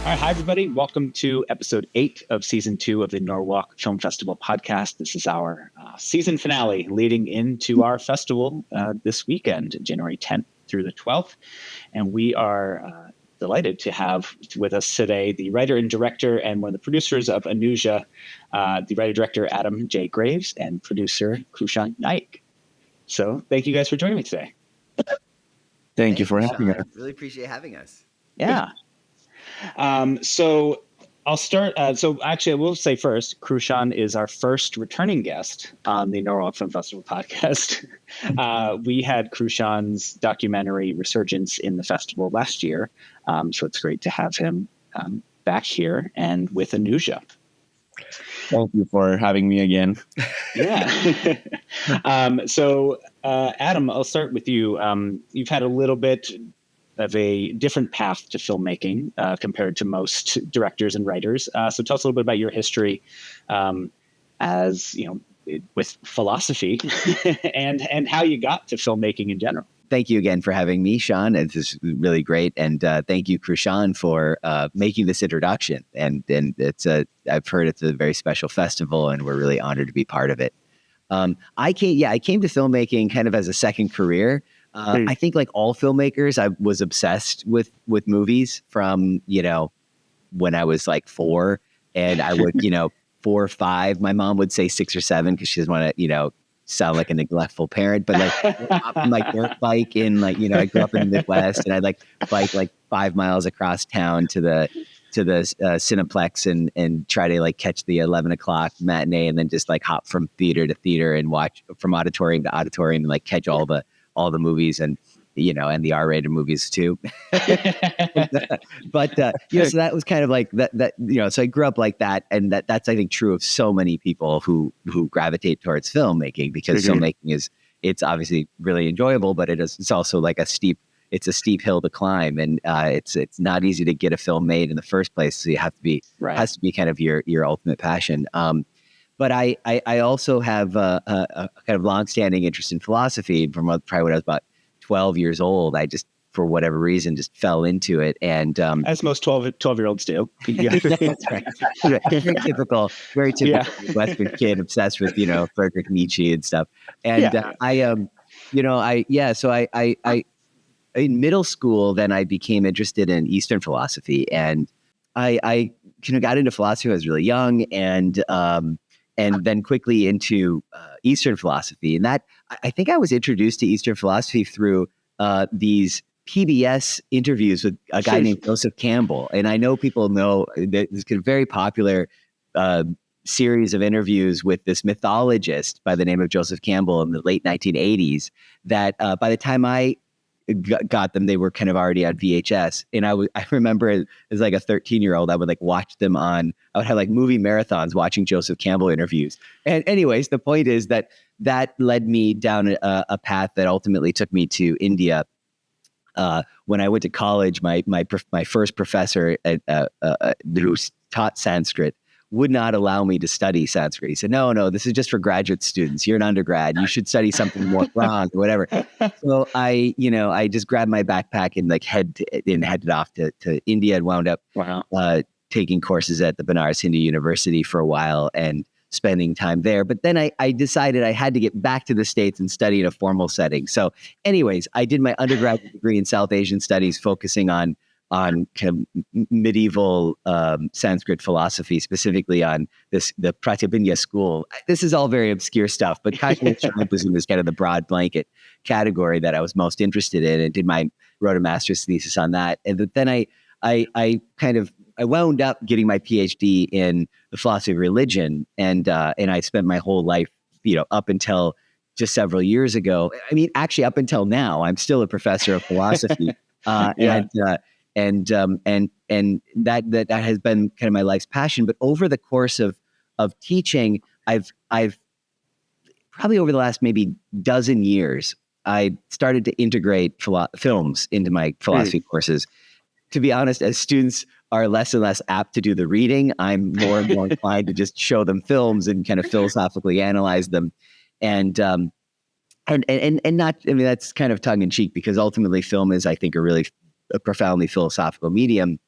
All right, hi everybody. Welcome to episode 8 of season 2 of the Norwalk Film Festival podcast. This is our season finale leading into our festival this weekend, January 10th through the 12th. And we are delighted to have with us today the writer and director and one of the producers of Anuja, the writer-director Adam J. Graves and producer Krushan Naik. So thank you guys for joining me today. Thank you for having us. Really appreciate having us. Yeah. So I'll start. So actually, I will say first, Krushan is our first returning guest on the Norwalk Film Festival podcast. We had Krushan's documentary Resurgence in the festival last year. So it's great to have him back here and with Anuja. Thank you for having me again. Yeah. So Adam, I'll start with you. You've had a little bit of a different path to filmmaking compared to most directors and writers. So tell us a little bit about your history as, you know, with philosophy and how you got to filmmaking in general. Thank you again for having me, Sean. This is really great. And thank you, Krushan, for making this introduction. And it's I've heard it's a very special festival, and we're really honored to be part of it. I came to filmmaking kind of as a second career. I think like all filmmakers, I was obsessed with movies from, when I was like 4, and I would, 4 or 5, my mom would say 6 or 7, cause she doesn't want to, sound like a neglectful parent, but like on my dirt bike in I grew up in the Midwest, and I'd like bike like 5 miles across town to the Cineplex and try to like catch the 11 o'clock matinee, and then just like hop from theater to theater and watch from auditorium to auditorium and like catch all the movies and the R-rated movies too. But so that was kind of like that so I grew up like that, and that's I think true of so many people who gravitate towards filmmaking, because filmmaking it's obviously really enjoyable, but it's also like a steep hill to climb, and it's not easy to get a film made in the first place. So you have to be has to be kind of your ultimate passion. But I also have a kind of longstanding interest in philosophy from probably when I was about 12 years old. I just, for whatever reason, just fell into it. And as most 12-year-olds do. That's right. Very typical Western kid obsessed with, Friedrich Nietzsche and stuff. And I in middle school, then I became interested in Eastern philosophy. And I got into philosophy when I was really young, and then quickly into Eastern philosophy. And that, I think I was introduced to Eastern philosophy through these PBS interviews with a guy named Joseph Campbell. And I know people know that this kind of very popular series of interviews with this mythologist by the name of Joseph Campbell in the late 1980s, that by the time I got them, they were kind of already on VHS. And I remember as like a 13-year-old, I would like watch them I would have like movie marathons watching Joseph Campbell interviews. And anyways, the point is that led me down a path that ultimately took me to India. When I went to college, my first professor who taught Sanskrit would not allow me to study Sanskrit. He said, no, this is just for graduate students. You're an undergrad. You should study something more wrong or whatever. So I just grabbed my backpack and like headed off to India, and wound up taking courses at the Banaras Hindu University for a while and spending time there. But then I decided I had to get back to the States and study in a formal setting. So anyways, I did my undergraduate degree in South Asian studies, focusing on kind of medieval Sanskrit philosophy, specifically on the Pratibindya school. This is all very obscure stuff, but Kashmir Buddhism is kind of the broad blanket category that I was most interested in, and wrote a master's thesis on that. And then I wound up getting my PhD in the philosophy of religion, and I spent my whole life, up until just several years ago. I mean, actually, up until now, I'm still a professor of philosophy. And that has been kind of my life's passion. But over the course of teaching, I've probably over the last maybe dozen years, I started to integrate films into my philosophy courses. To be honest, as students are less and less apt to do the reading, I'm more and more inclined to just show them films and kind of philosophically analyze them. And not, I mean, that's kind of tongue in cheek, because ultimately film is, I think, a profoundly philosophical medium.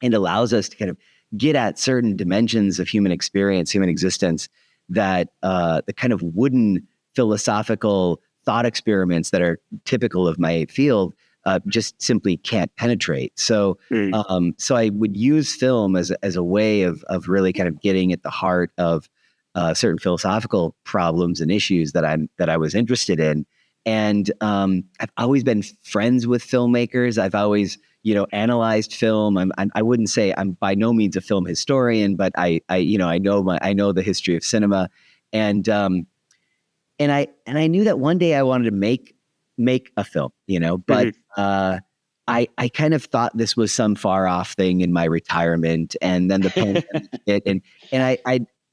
and allows us to kind of get at certain dimensions of human experience, human existence, that the kind of wooden philosophical thought experiments that are typical of my field just simply can't penetrate. So, so I would use film as a way of really kind of getting at the heart of certain philosophical problems and issues that I was interested in. And I've always been friends with filmmakers. I've always, analyzed film. I wouldn't say I'm by no means a film historian, but I know the history of cinema, and I knew that one day I wanted to make a film, but I kind of thought this was some far off thing in my retirement, and then the pandemic hit, and I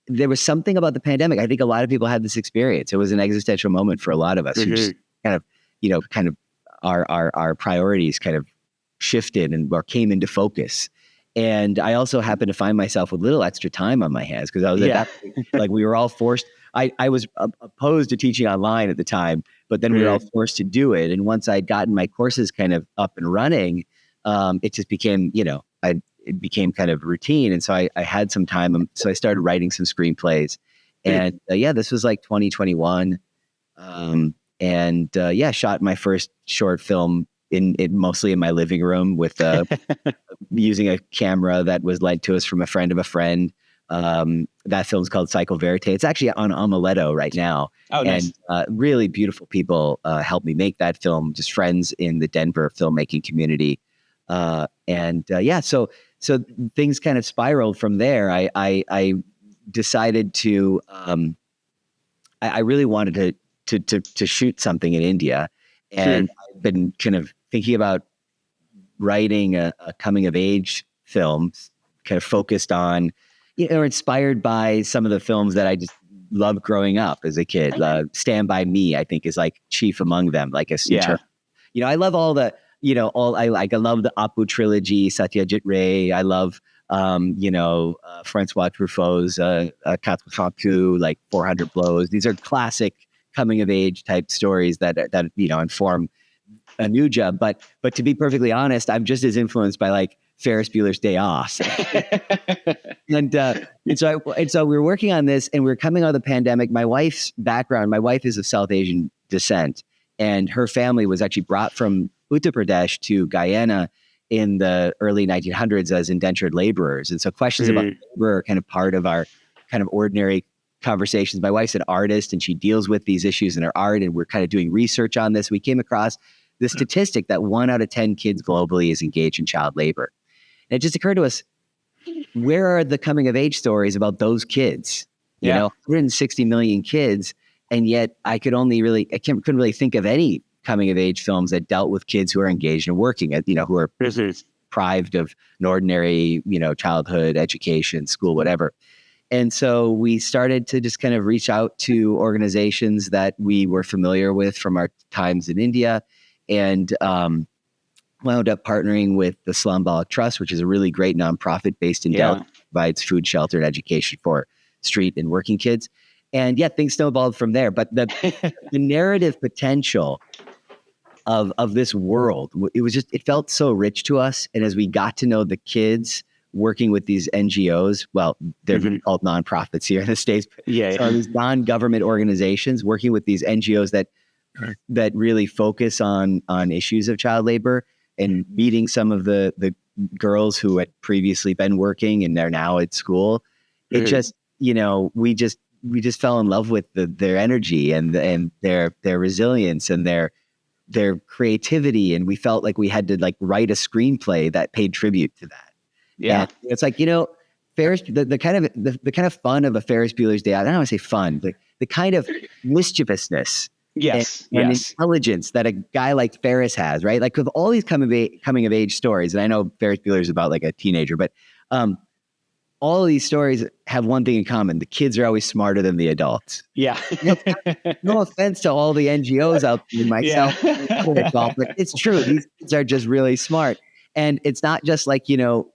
there was something about the pandemic. I think a lot of people had this experience. It was an existential moment for a lot of us who just kind of our priorities kind of shifted or came into focus. And I also happened to find myself with little extra time on my hands because I was at that point, like we were all forced. I was opposed to teaching online at the time, but then we were all forced to do it. And once I'd gotten my courses kind of up and running, it just became, it became kind of routine. And so I had some time. So I started writing some screenplays. And this was like 2021. Shot my first short film mostly in my living room with using a camera that was lent to us from a friend of a friend. That film's called Cycle Verite. It's actually on Amuleto right now. Oh, nice. And really beautiful people helped me make that film, just friends in the Denver filmmaking community. So things kind of spiraled from there. I decided to, I really wanted to shoot something in India. And I've been kind of thinking about writing a coming of age film, kind of focused on, or inspired by some of the films that I just loved growing up as a kid. Stand By Me, I think, is like chief among them. Like I love all the, I love the Apu trilogy, Satyajit Ray. I love, Francois Truffaut's Quatre Chapeaux, like 400 Blows. These are classic coming of age type stories that inform Anuja. But to be perfectly honest, I'm just as influenced by like Ferris Bueller's Day Off. and so we were working on this, and we were coming out of the pandemic. My wife's background, my wife is of South Asian descent, and her family was actually brought from Uttar Pradesh to Guyana in the early 1900s as indentured laborers. And so questions about labor are kind of part of our kind of ordinary conversations. My wife's an artist, and she deals with these issues in her art, and we're kind of doing research on this. We came across the statistic that 1 out of 10 kids globally is engaged in child labor. And it just occurred to us, where are the coming of age stories about those kids? 160 million kids. And yet I couldn't really think of any coming of age films that dealt with kids who are engaged in working, who are deprived of an ordinary, childhood, education, school, whatever. And so we started to just kind of reach out to organizations that we were familiar with from our times in India, and wound up partnering with the Slambolic Trust, which is a really great nonprofit based in Delhi, provides food, shelter, and education for street and working kids. And things snowballed from there. But the narrative potential of this world, it felt so rich to us. And as we got to know the kids working with these NGOs, well, they're called nonprofits here in the States. So these non-government organizations working with these NGOs that really focus on issues of child labor, and meeting some of the girls who had previously been working and they're now at school. It just, we just fell in love with their energy and their resilience and their creativity. And we felt like we had to like write a screenplay that paid tribute to that. Yeah. And it's like, Ferris, the kind of fun of a Ferris Bueller's Day Out. I don't want to say fun, but the kind of mischievousness. And Intelligence that a guy like Ferris has, right? Like with all these coming of age stories, and I know Ferris Bueller is about like a teenager, but all of these stories have one thing in common: the kids are always smarter than the adults. No offense to all the NGOs out there, myself, but it's true. These kids are just really smart, and it's not just like it's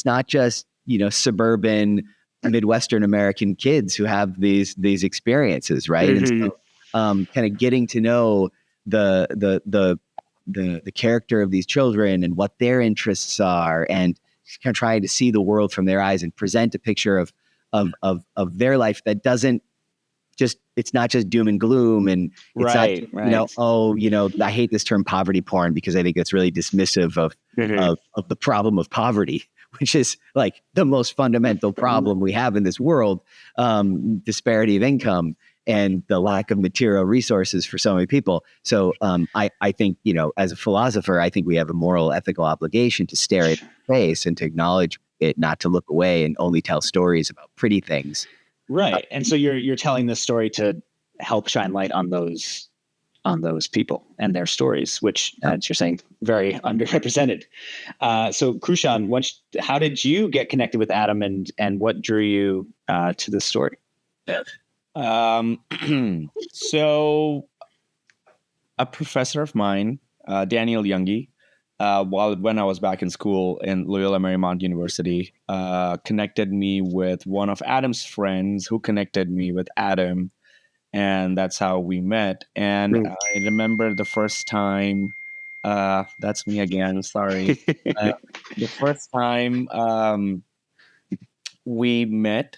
not just suburban Midwestern American kids who have these experiences, right? And so, kind of getting to know the the character of these children and what their interests are, and kind of trying to see the world from their eyes and present a picture of their life that doesn't just, it's not just doom and gloom, and it's not just, I hate this term poverty porn because I think it's really dismissive of the problem of poverty, which is like the most fundamental problem we have in this world, disparity of income and the lack of material resources for so many people. So I think, as a philosopher, I think we have a moral, ethical obligation to stare it in the face and to acknowledge it, not to look away and only tell stories about pretty things. Right. And so you're telling this story to help shine light on those people and their stories, which, as you're saying, very underrepresented. So Krushan, how did you get connected with Adam, and what drew you to this story? So a professor of mine, Daniel Youngie, when I was back in school in Loyola Marymount University, connected me with one of Adam's friends who connected me with Adam. And that's how we met. And I remember the first time, that's me again, sorry. The first time we met,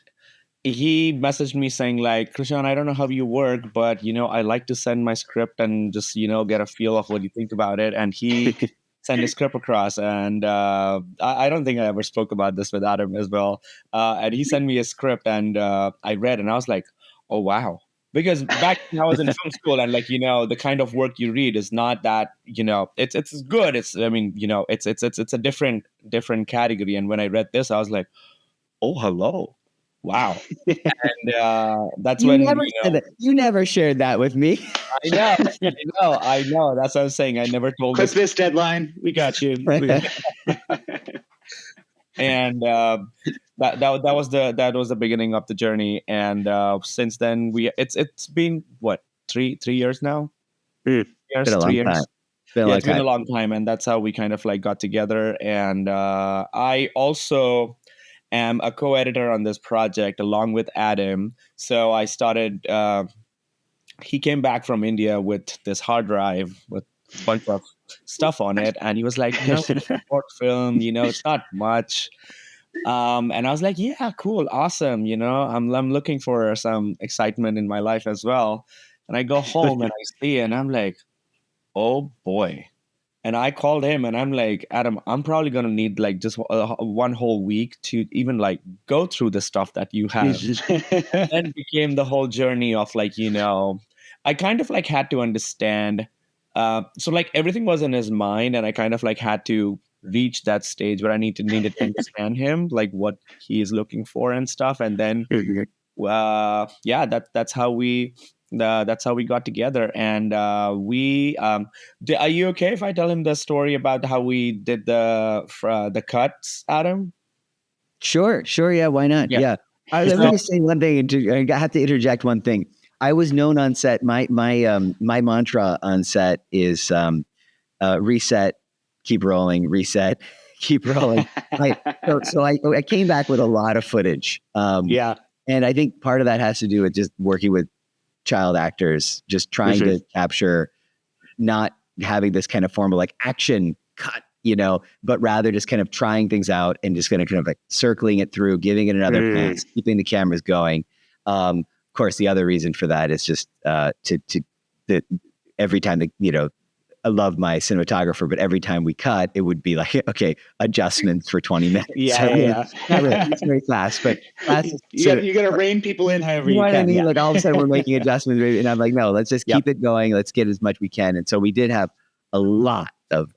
he messaged me saying like, Krushan, I don't know how you work, but, I like to send my script and just, get a feel of what you think about it. And he sent his script across. And I don't think I ever spoke about this with Adam as well. And he sent me a script, and I read, and I was like, oh, wow. Because back when I was in film school, and the kind of work you read is not that, it's good. It's a different category. And when I read this, I was like, oh, hello. Wow. And that's when you never shared that with me. I know. That's what I was saying. I never told this deadline. We got you. And that was the beginning of the journey. And since then, it's been what, 3 years now. 3 years. Been a long time. It's been a long time, and that's how we kind of like got together. And I also am a co-editor on this project along with Adam. So I started. He came back from India with this hard drive with a bunch of stuff on it, and he was like, short film, it's not much. And I was like, yeah, cool, awesome. I'm looking for some excitement in my life as well. And I go home and I see, and I'm like, oh boy. And I called him, and I'm like, Adam, I'm probably going to need like just one whole week to even like go through the stuff that you have. And it became the whole journey of like, I kind of like had to understand. So like everything was in his mind, and I kind of like had to reach that stage where I needed to understand him, like what he is looking for and stuff. And then, that's how we got together. And are you okay if I tell him the story about how we did the cuts, Adam? Sure. Yeah. Why not? Yeah. Let me just say one thing. I have to interject one thing. I was known on set. My mantra on set is reset, keep rolling, reset, keep rolling. So I came back with a lot of footage. And I think part of that has to do with just working with child actors, just trying to capture, not having this kind of formal like action cut, but rather just kind of trying things out and just kind of like circling it through, giving it another pass, keeping the cameras going. Of course, the other reason for that is just every time I love my cinematographer, but every time we cut, it would be like, okay, adjustments for 20 minutes. It's very fast, but you got to rein people in however you know what can. I mean? Like all of a sudden we're making adjustments, and I'm like, no, let's just keep it going. Let's get as much we can. And so we did have a lot of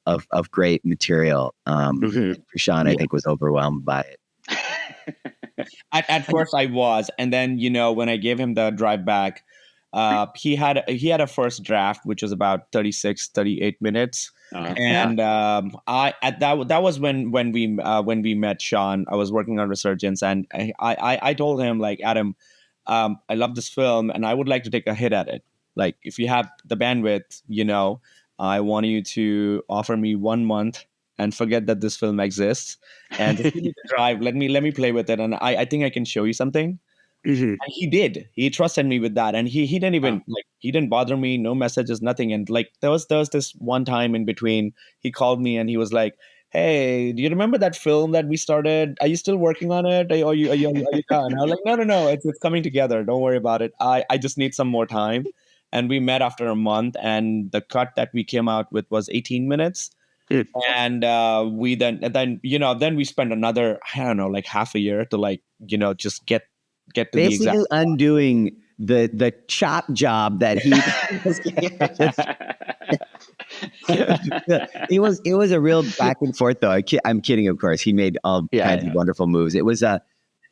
great material. Krushan, I think, was overwhelmed by it. At first I was, and then when I gave him the drive back, he had a first draft which was about 38 minutes. And that was when we met Sean. I was working on Resurgence, and I told him like, Adam, I love this film and I would like to take a hit at it. Like if you have the bandwidth, I want you to offer me 1 month and forget that this film exists, and just give me the drive. Let me play with it, and I think I can show you something. Mhm. And he did. He trusted me with that, and he didn't even he didn't bother me. No messages, nothing. And like there was this one time in between. He called me and he was like, "Hey, do you remember that film that we started? Are you still working on it? Are you done?" I was like, "No, it's coming together. Don't worry about it. I just need some more time." And we met after a month, and the cut that we came out with was 18 minutes. Mm. And we then we spent another, I don't know, like half a year to like just get to the exact. Basically undoing the chop job that he it was a real back and forth though. I'm kidding, of course. He made all kinds of wonderful moves. It was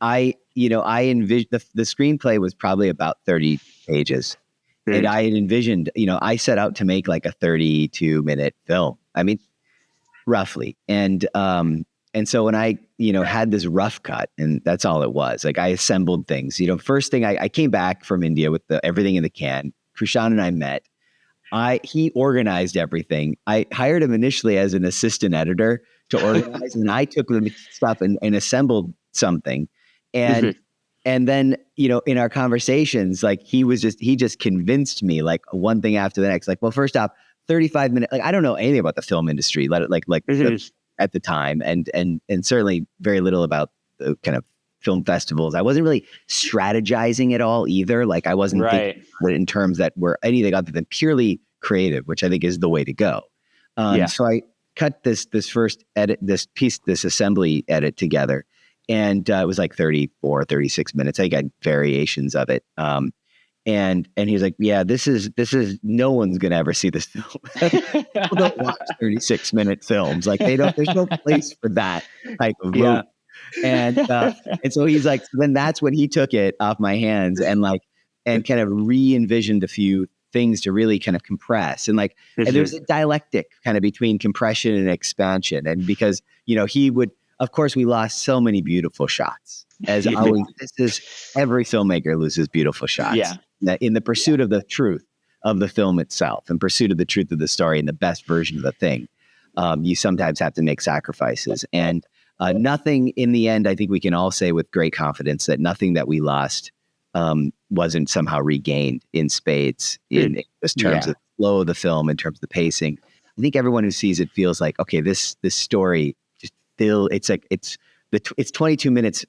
I envisioned the screenplay was probably about 30 pages. And I had envisioned, I set out to make like a 32-minute film. I mean, roughly. And so when I, had this rough cut, and that's all it was, like I assembled things, first thing I came back from India with everything in the can. Krushan and I met. He organized everything. I hired him initially as an assistant editor to organize, and I took the stuff and assembled something. And and then, in our conversations, like he just convinced me like one thing after the next. Like, well, first off, 35 minutes. Like, I don't know anything about the film industry. At the time, and certainly very little about the kind of film festivals. I wasn't really strategizing at all either. Like, I wasn't thinking about it in terms that were anything other than purely creative, which I think is the way to go. So I cut this first edit, this assembly edit together, and it was like 34, 36 minutes. I got variations of it. And he was like, "Yeah, this is no one's gonna ever see this film. People don't watch 36-minute films. Like there's no place for that type of movie." And so he's like, then that's when he took it off my hands and kind of re-envisioned a few things to really kind of compress and and there's a dialectic kind of between compression and expansion. And because he would, of course, we lost so many beautiful shots. As always, every filmmaker loses beautiful shots. Yeah. In the pursuit of the truth of the film itself, in pursuit of the truth of the story and the best version of the thing, you sometimes have to make sacrifices. And nothing in the end, I think we can all say with great confidence that nothing that we lost wasn't somehow regained in spades in terms of the flow of the film, in terms of the pacing. I think everyone who sees it feels like, okay, this story just it's 22 minutes.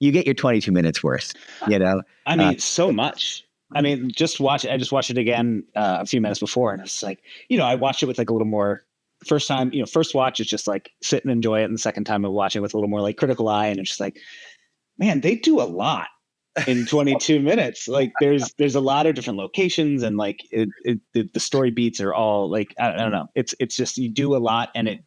You get your 22 minutes worth, I mean, so much. I mean, I just watched it again a few minutes before, and it's like, I watched it with like a little more first time, first watch is just like sit and enjoy it. And the second time I watch it with a little more like critical eye, and it's just like, man, they do a lot in 22 minutes. Like there's a lot of different locations, and like the story beats are all like, I don't know. It's just, you do a lot, and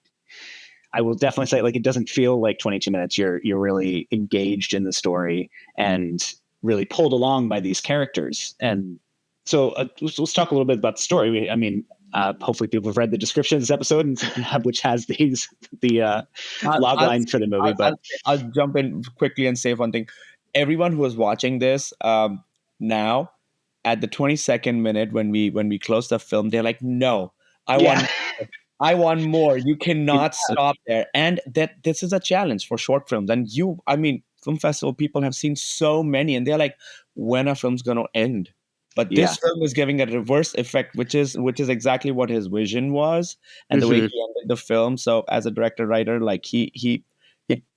I will definitely say, like, it doesn't feel like 22 minutes. You're really engaged in the story and really pulled along by these characters. And so let's talk a little bit about the story. Hopefully people have read the description of this episode, which has the log line for the movie. I'll jump in quickly and say one thing. Everyone who is watching this now, at the 22nd minute when we close the film, they're like, "No, I want more. You cannot stop there." And that this is a challenge for short films. And film festival people have seen so many, and they're like, when are films going to end? But this film is giving a reverse effect, which is exactly what his vision was, and the way he ended the film. So as a director writer, like he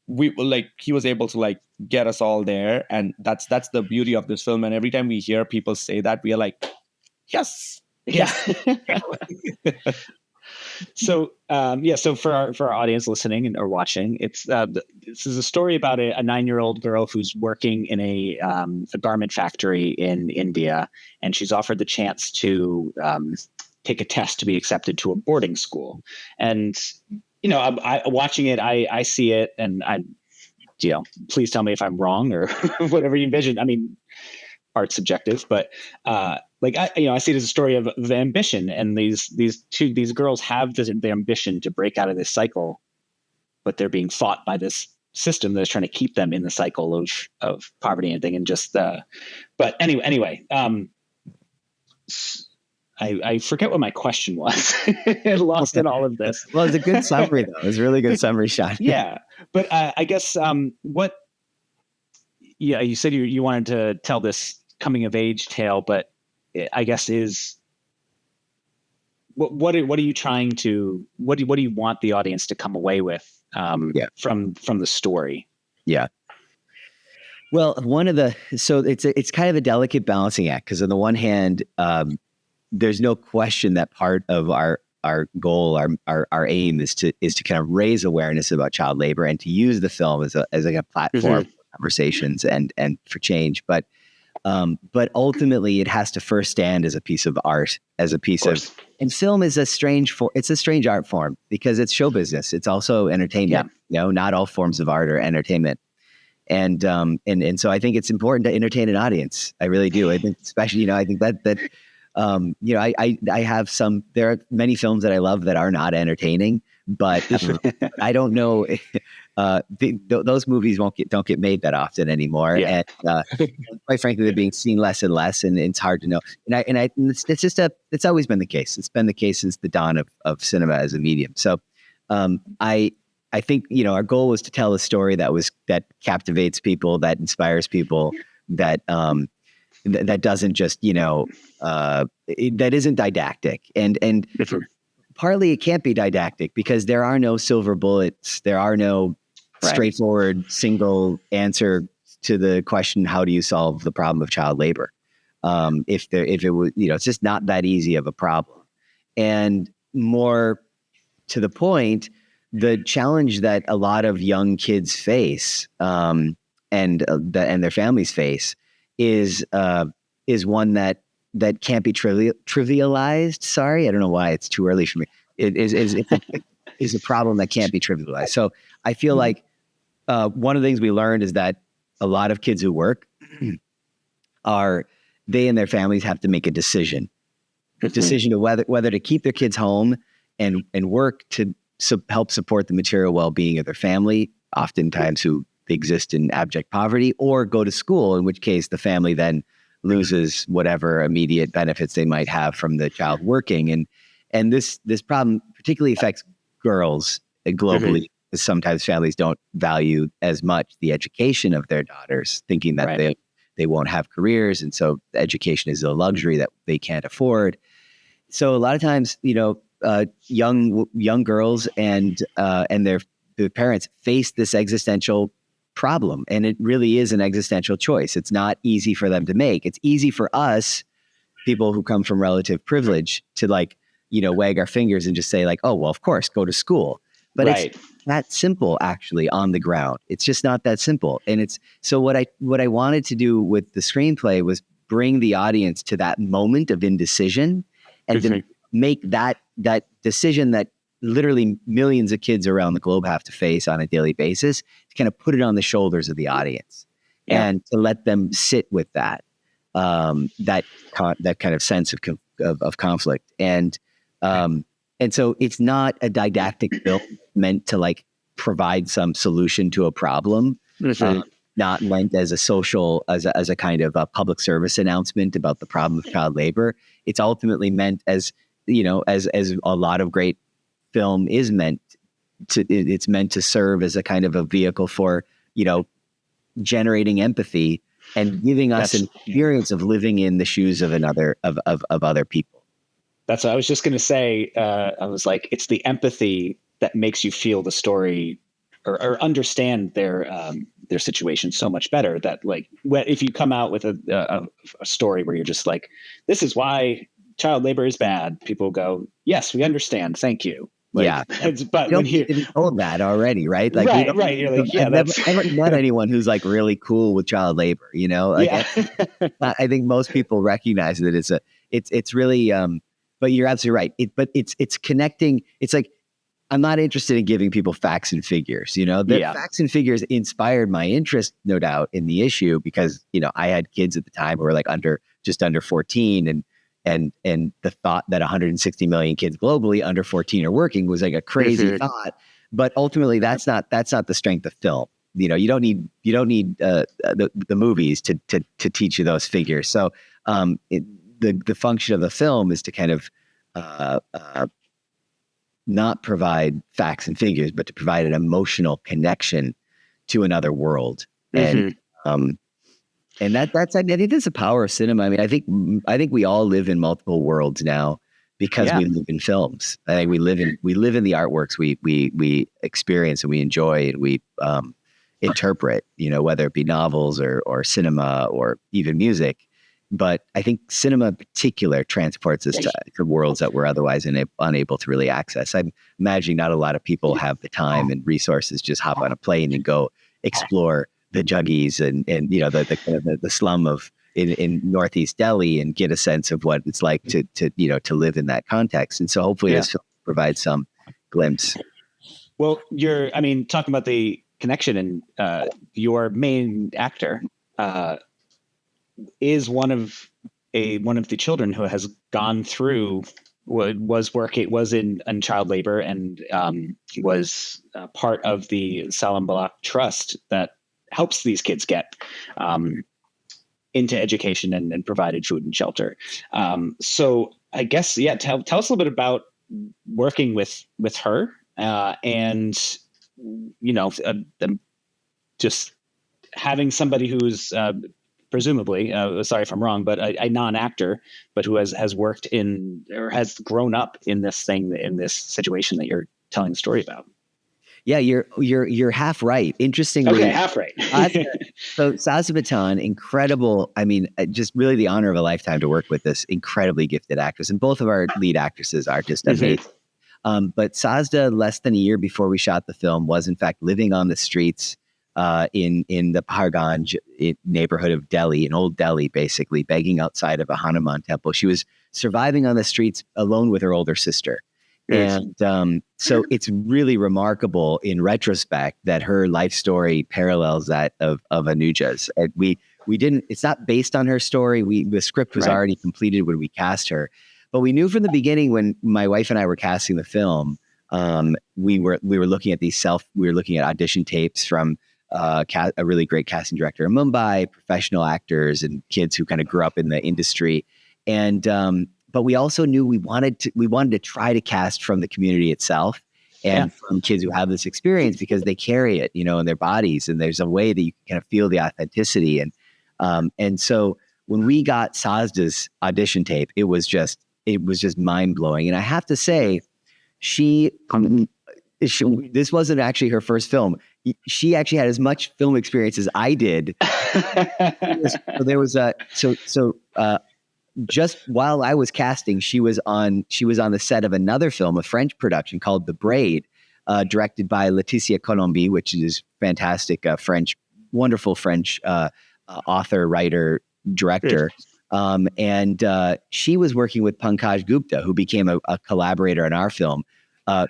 was able to like get us all there, and that's the beauty of this film. And every time we hear people say that, we are like, yes. So for our audience listening or watching, this is a story about a 9-year-old girl who's working in a garment factory in India, and she's offered the chance to take a test to be accepted to a boarding school. And I watching it, I see it, and please tell me if I'm wrong or whatever you envision. I mean, art's subjective, but I see it as a story of ambition, and these girls have the ambition to break out of this cycle, but they're being fought by this system that's trying to keep them in the cycle of poverty and thing. And just but anyway, I forget what my question was. Lost in all of this. Well, it's a good summary though. It's a really good summary shot. Yeah, but I guess what yeah, you said you wanted to tell this coming of age tale, but I guess what are you trying to what do you want the audience to come away with from the story? Yeah. Well, it's kind of a delicate balancing act, because on the one hand, there's no question that part of our goal, our aim is to kind of raise awareness about child labor and to use the film as like a platform for conversations and for change. But ultimately, it has to first stand as a piece of art, as a piece of, and film is it's a strange art form because it's show business. It's also entertainment. Not all forms of art are entertainment. And so I think it's important to entertain an audience. I really do. I think, especially, I think that I have there are many films that I love that are not entertaining, but I don't know. Those movies don't get made that often anymore. And quite frankly, they're being seen less and less, and it's hard to know. And it's always been the case. It's been the case since the dawn of cinema as a medium. So I think, our goal was to tell a story that captivates people, that inspires people, that doesn't just, that isn't didactic. And partly it can't be didactic because there are no silver bullets. There are no straightforward single answer to the question, how do you solve the problem of child labor? If it was, it's just not that easy of a problem. And more to the point, the challenge that a lot of young kids face, and their families face, is one that can't be trivialized. Sorry, I don't know why it's too early for me. It is a problem that can't be trivialized. So I feel like one of the things we learned is that a lot of kids who work they and their families have to make a decision to whether to keep their kids home and work to help support the material well-being of their family, oftentimes who exist in abject poverty, or go to school, in which case the family then loses whatever immediate benefits they might have from the child working. And this problem particularly affects girls globally, because sometimes families don't value as much the education of their daughters, thinking that they won't have careers, and so education is a luxury that they can't afford. So a lot of times, young girls and their parents face this existential problem, and it really is an existential choice. It's not easy for them to make. It's easy for us, people who come from relative privilege, to wag our fingers and just say oh, well, of course, go to school. But it's that simple, actually, on the ground. It's just not that simple. And so what I wanted to do with the screenplay was bring the audience to that moment of indecision, and to make that decision that literally millions of kids around the globe have to face on a daily basis, to kind of put it on the shoulders of the audience, and to let them sit with that kind of sense of conflict. And so it's not a didactic film meant to provide some solution to a problem. Not meant as a kind of a public service announcement about the problem of child labor. It's ultimately meant as a lot of great film is meant to. It's meant to serve as a kind of a vehicle for generating empathy and giving us an experience of living in the shoes of other people. That's what I was just going to say. I was like, it's the empathy that makes you feel the story or understand their situation so much better. That if you come out with a story where you're just like, this is why child labor is bad, people go, yes, we understand. Thank you. But when you've told that already, right? Right. You're like, I've never met anyone who's really cool with child labor. I think most people recognize that it's really. But you're absolutely right. But it's connecting. It's I'm not interested in giving people facts and figures. The facts and figures inspired my interest, no doubt, in the issue, because I had kids at the time who were just under 14, and the thought that 160 million kids globally under 14 are working was a crazy thought. But ultimately, that's not the strength of film. You don't need the movies to teach you those figures. So the function of the film is to kind of not provide facts and figures, but to provide an emotional connection to another world. And And I think that's the power of cinema. I mean, I think we all live in multiple worlds now because we live in films. I think we live in the artworks we experience and we enjoy and we interpret, whether it be novels or cinema or even music. But I think cinema in particular transports us to worlds that we're otherwise unable to really access. I'm imagining not a lot of people have the time and resources just hop on a plane and go explore the juggies and the slum of in Northeast Delhi and get a sense of what it's like to live in that context. And so hopefully this film provides some glimpse. Well, talking about the connection, and your main actor is one of the children who has gone through was in child labor and was part of the Salam Balak Trust that helps these kids get into education and provided food and shelter. So I guess, tell us a little bit about working with her and, just having somebody who's presumably, sorry if I'm wrong, but a non-actor, but who has worked in or has grown up in this situation that you're telling the story about. Yeah, you're half right. Interestingly, okay, half right. So Sajda Pathan, incredible. I mean, just really the honor of a lifetime to work with this incredibly gifted actress, and both of our lead actresses are just amazing. But Sajda, less than a year before we shot the film, was in fact living on the streets in the Paharganj neighborhood of Delhi, in old Delhi, basically begging outside of a Hanuman temple. She was surviving on the streets alone with her older sister. Yes. And so it's really remarkable in retrospect that her life story parallels that of Anuja's. We didn't. It's not based on her story. The script was already completed when we cast her, but we knew from the beginning when my wife and I were casting the film. We were looking at we were looking at audition tapes from a really great casting director in Mumbai, professional actors, and kids who kind of grew up in the industry, and. But we also knew we wanted to try to cast from the community itself and from kids who have this experience because they carry it, in their bodies, and there's a way that you can kind of feel the authenticity. And so when we got Sajda's audition tape, it was just mind blowing. And I have to say, this wasn't actually her first film. She actually had as much film experience as I did. Just while I was casting, she was on the set of another film, a French production called The Braid, directed by Laetitia Colombi, which is fantastic wonderful French author, writer, director. And she was working with Pankaj Gupta, who became a collaborator in our film.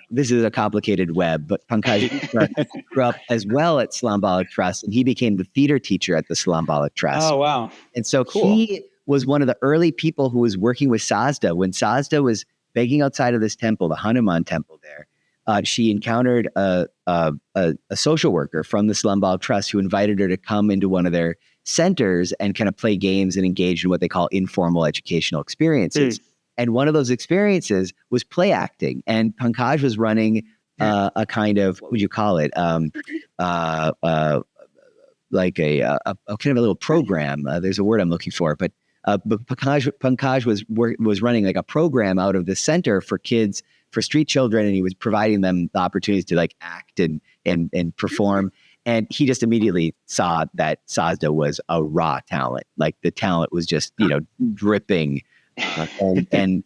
This is a complicated web, but Pankaj Gupta grew up as well at Salam Balak Trust, and he became the theater teacher at the Salam Balak Trust. Oh, wow. And so he was one of the early people who was working with Sajda. When Sajda was begging outside of this temple, the Hanuman temple there, she encountered a social worker from the Salam Balak Trust who invited her to come into one of their centers and kind of play games and engage in what they call informal educational experiences. And one of those experiences was play acting. And Pankaj was running a kind of, what would you call it? Like a kind of a little program. There's a word I'm looking for, but Pankaj was running like a program out of the center for kids, for street children, and he was providing them the opportunities to like act and perform. And he just immediately saw that Sajda was a raw talent. Like the talent was just dripping and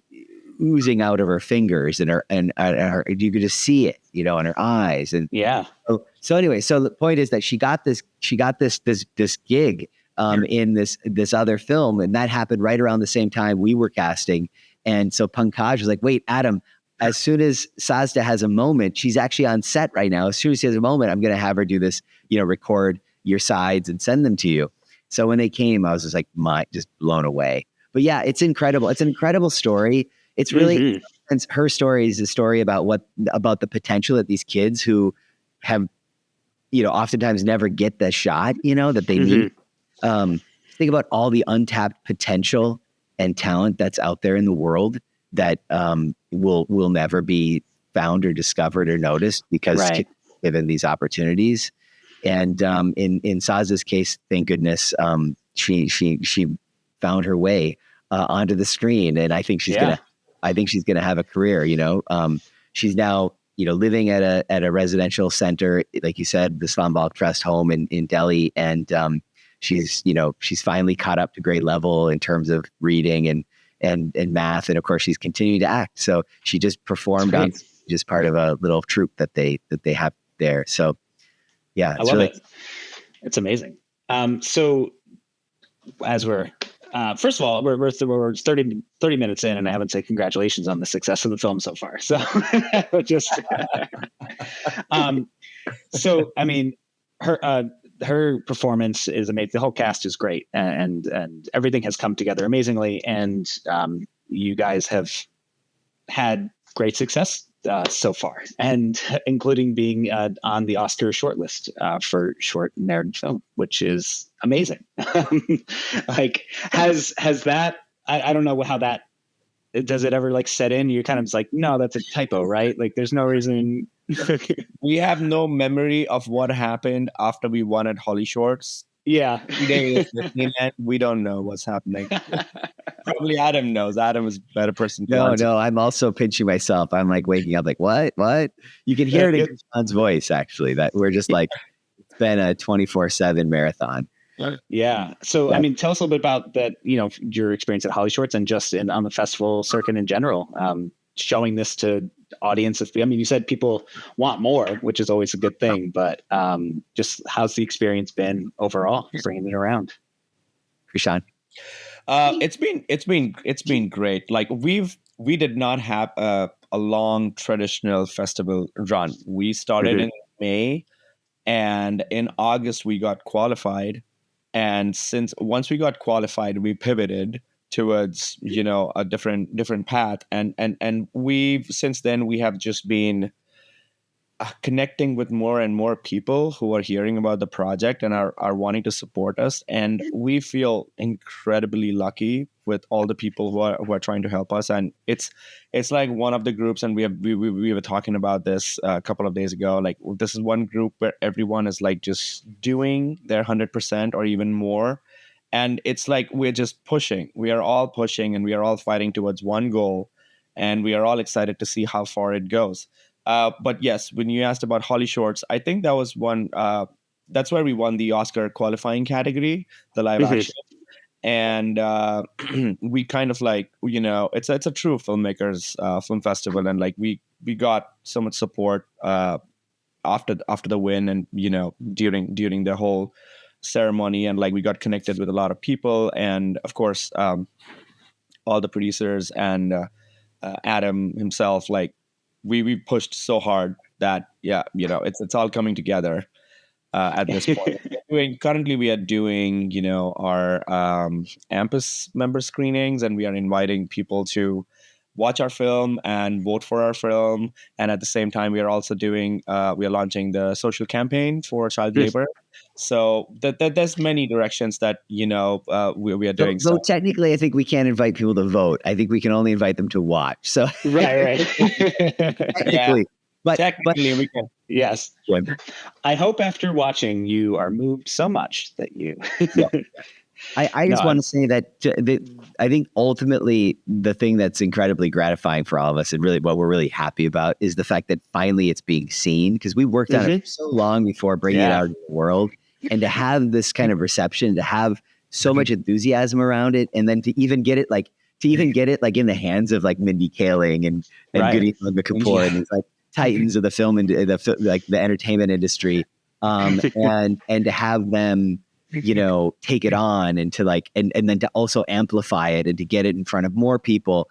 oozing out of her fingers and her you could just see it, in her eyes. And so anyway, so the point is that she got this gig in this other film, and that happened right around the same time we were casting. And so Pankaj was like, wait, Adam, as soon as Sajda has a moment, she's actually on set right now. As soon as she has a moment, I'm going to have her do this, record your sides and send them to you. So when they came, I was just like, just blown away. But yeah, it's incredible. It's an incredible story. It's really, her story is a story about the potential that these kids who have, oftentimes never get the shot, that they need. Think about all the untapped potential and talent that's out there in the world that will never be found or discovered or noticed because given these opportunities. And in Sajda's case, thank goodness, she found her way onto the screen, and I think she's gonna have a career. She's now living at a residential center, like you said, the Slambal Trust home in Delhi, and she's finally caught up to grade level in terms of reading and math, and of course she's continuing to act. So she just performed on just part of a little troupe that they have there. So yeah, I love it. It's amazing. So as we're first of all, we're 30 minutes in, and I haven't said congratulations on the success of the film so far. So just so I mean, her performance is amazing. The whole cast is great, and everything has come together amazingly. And you guys have had great success so far, and including being on the Oscar shortlist for short narrative film, which is amazing. Like, has that? I don't know how that. Does it ever like set in? You're kind of like, no, that's a typo, right? Like, there's no reason. We have no memory of what happened after we won at Holly Shorts. Yeah. We don't know what's happening. Probably Adam knows. Adam is a better person. No, I'm also pinching myself. I'm like waking up like, what? You can hear it in John's voice, actually, that we're just like, it's been a 24/7 marathon. Yeah. So, I mean, tell us a little bit about that, your experience at Holly Shorts and just on the festival circuit in general, showing this to audiences. I mean, you said people want more, which is always a good thing, but just how's the experience been overall, bringing it around? Krushan? It's been great. Like, we did not have a long traditional festival run. We started in May, and in August we got qualified. And once we got qualified, we pivoted towards a different path, and since then we have just been connecting with more and more people who are hearing about the project and are wanting to support us, and we feel incredibly lucky with all the people who are trying to help us. And it's like one of the groups, and we were talking about this a couple of days ago, like, this is one group where everyone is like just doing their 100% or even more. And it's like we are all pushing, and we are all fighting towards one goal, and we are all excited to see how far it goes. But yes, when you asked about Holly Shorts, I think that was one. That's where we won the Oscar qualifying category, the live action, and we kind of like, it's a true filmmakers film festival, and like we got so much support after the win, and during the whole ceremony, and like we got connected with a lot of people, and of course all the producers and Adam himself, like. We pushed so hard that it's all coming together at this point. Currently we are doing our AMPUS member screenings, and we are inviting people to watch our film and vote for our film. And at the same time, we are also we are launching the social campaign for child labor. So there's many directions that we are doing. So technically, I think we can't invite people to vote. I think we can only invite them to watch. So right. Technically, but we can. Yes. I hope after watching you are moved so much that you. I just want to say that I think ultimately the thing that's incredibly gratifying for all of us, and really what we're really happy about, is the fact that finally it's being seen, because we worked on it so long before bringing it out into the world, and to have this kind of reception, to have so much enthusiasm around it, and then to even get it like in the hands of like Mindy Kaling and Goody Kapoor and these like titans of the film and the entertainment industry, and to have them take it on, and to like, and then to also amplify it and to get it in front of more people.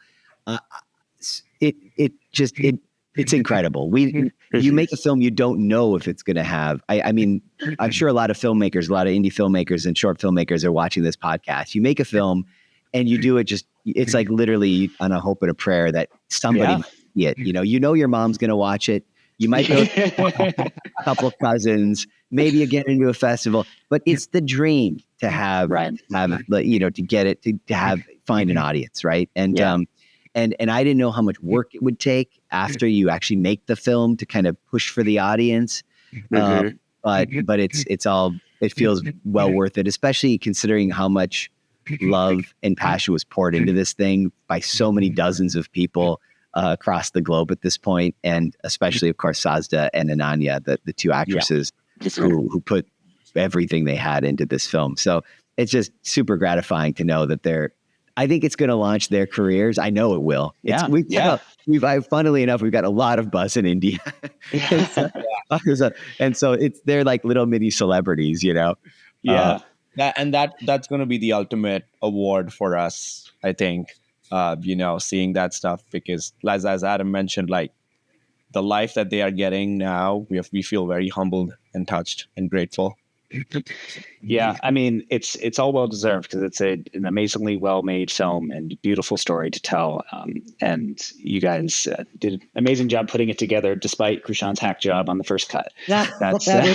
It's incredible. You make a film, you don't know if it's going to have, I mean, I'm sure a lot of filmmakers, a lot of indie filmmakers and short filmmakers are watching this podcast. You make a film and you do it it's like literally on a hope and a prayer that somebody might see it. Your mom's going to watch it. You might go a couple of cousins, maybe you get into a festival, but it's the dream to have to get it, to find an audience. Right. And I didn't know how much work it would take after you actually make the film to kind of push for the audience. But it's all it feels well worth it, especially considering how much love and passion was poured into this thing by so many dozens of people across the globe at this point, and especially, of course, Sajda and Ananya, the two actresses who put everything they had into this film. So it's just super gratifying to know that I think it's going to launch their careers. I know it will. Funnily enough, we've got a lot of buzz in India. And so they're like little mini celebrities, you know? Yeah. That's going to be the ultimate award for us, I think, seeing that stuff, because as Adam mentioned, like the life that they are getting now, we feel very humbled and touched and grateful. Yeah, I mean, it's all well deserved because it's an amazingly well made film and beautiful story to tell. And you guys did an amazing job putting it together, despite Krushan's hack job on the first cut. That's tongue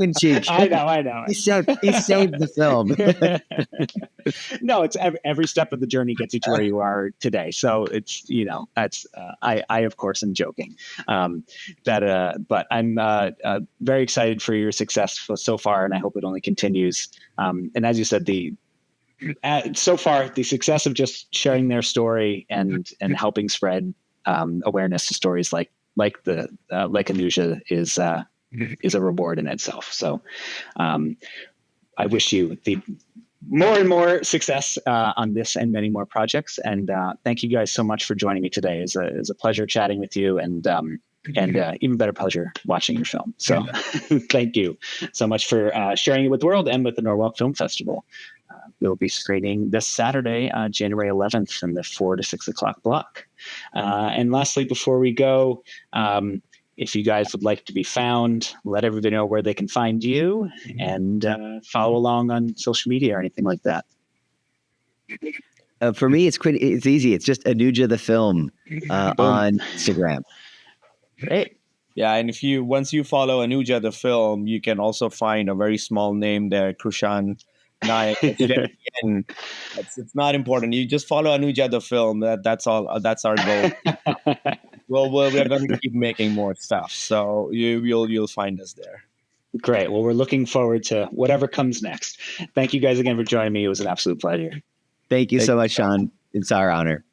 in cheek. I know. He saved the film. No, it's every step of the journey gets you to where you are today. So it's that's I of course am joking. But I'm very excited for your success so far, and I hope it only continues. And as you said, so far the success of just sharing their story and helping spread awareness to stories like Anuja is a reward in itself. So I wish you the more and more success on this and many more projects. And thank you guys so much for joining me today. It's a pleasure chatting with you, and even better pleasure watching your film. So thank you so much for sharing it with the world and with the Norwalk Film Festival. We'll be screening this Saturday, January 11th, in the 4 to 6 o'clock block. And lastly, before we go, if you guys would like to be found, let everybody know where they can find you, and follow along on social media or anything like that. For me, it's easy. It's just Anuja the Film on Instagram. Great. Yeah, and once you follow Anuja the Film, you can also find a very small name there, Krushan Naik. It's not important. You just follow Anuja the Film. That's all. That's our goal. Well, we're going to keep making more stuff, so you'll find us there. Great. Well, we're looking forward to whatever comes next. Thank you guys again for joining me. It was an absolute pleasure. Thank you so much, Sean. It's our honor.